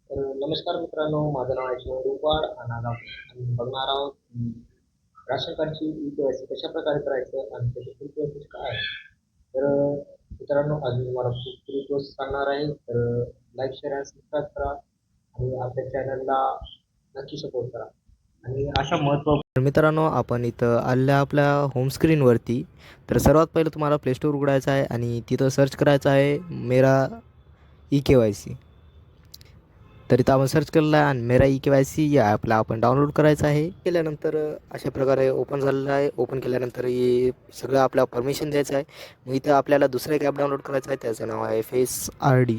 नमस्कार मित्रांनो, माझं नाव आहे रुपाड आणि आज आम्ही बघणार आहोत की राशन कार्डची ई-के-वाय-सी कशा प्रकारे करायचं आणि त्याचे फुल प्रोसेस काय आहे. मित्रांनो, आज मी तुम्हाला खूप फ्री प्रोसेस सांगणार आहे. लाईक, शेअर आणि सबस्क्राईब करा आणि आपल्या चॅनलला नक्की सपोर्ट करा. आणि अशा महत्त्व मित्रांनो, आपण इथं आल्या आपल्या होम स्क्रीनवरती. तर सर्वात पहिलं तुम्हाला प्ले स्टोअर उघडायचं आहे आणि तिथं सर्च करायचं आहे मेरा ई-के-वाय-सी. तर इथं आपण सर्च केलेलं आहे आणि मेरा ई-के-वाय-सी या ॲपला आपण डाउनलोड करायचं आहे. केल्यानंतर अशा प्रकारे ओपन झालेलं आहे. ओपन केल्यानंतर हे सगळं आपल्याला परमिशन द्यायचं आहे. मग इथं आपल्याला दुसरं एक ॲप डाउनलोड करायचं आहे, त्याचं नाव आहे फेस आर-डी.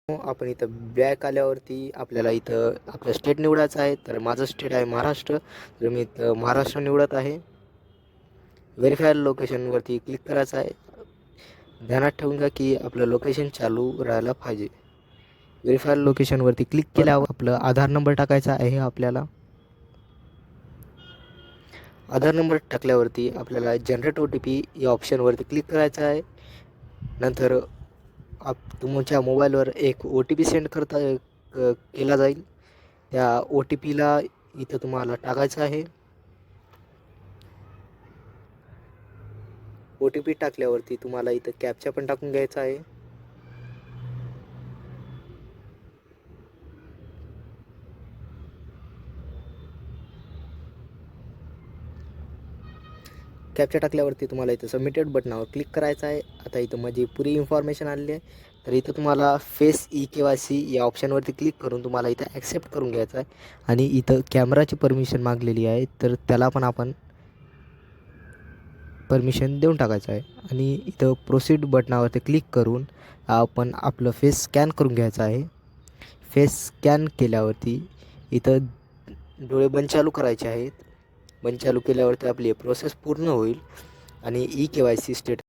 आपण इथं बॅक आल्यावरती आपल्याला इथं आपलं स्टेट निवडायचं आहे. तर माझं स्टेट आहे महाराष्ट्र, तर मी इथं महाराष्ट्र निवडत आहे. व्हेरीफाय लोकेशनवरती क्लिक करायचं आहे. ध्यानात ठेवून घ्या की आपलं लोकेशन चालू राहायला पाहिजे. व्हेरीफाय लोकेशनवरती क्लिक केल्यावर आपलं आधार नंबर टाकायचा आहे आपल्याला. आधार नंबर टाकल्यावरती आपल्याला जनरेट ओ-टी-पी या ऑप्शनवरती क्लिक करायचं आहे. नंतर तुमच्या मोबाईलवर एक ओ-टी-पी सेंड केला जाईल. त्या ओ-टी-पीला इथं तुम्हाला टाकायचं आहे. ओ-टी-पी टाकल्यावरती तुम्हाला इथं कॅप्चा पण टाकून घ्यायचा आहे. कॅप्चा टाकल्यावरती तुम्हाला इथं सबमिटेड बटनावर क्लिक करायचं आहे. आता इथं माझी पुरी इन्फॉर्मेशन आलेली आहे. तर इथं तुम्हाला फेस ई-के-वाय-सी या ऑप्शनवरती क्लिक करून तुम्हाला इथं ॲक्सेप्ट करून घ्यायचं आहे आणि इथं कॅमेराची परमिशन मागलेली आहे, तर त्याला पण आपण परमिशन देऊन टाकायचं आहे. आणि इथं प्रोसीड बटनावरती क्लिक करून आपण आपलं फेस स्कॅन करून घ्यायचं आहे. फेस स्कॅन केल्यावरती इथं डोळे बंद चालू करायचे आहेत. बंद चालू केल्यावरती आपली प्रोसेस पूर्ण होईल आणि ई-के-वाय-सी स्टेट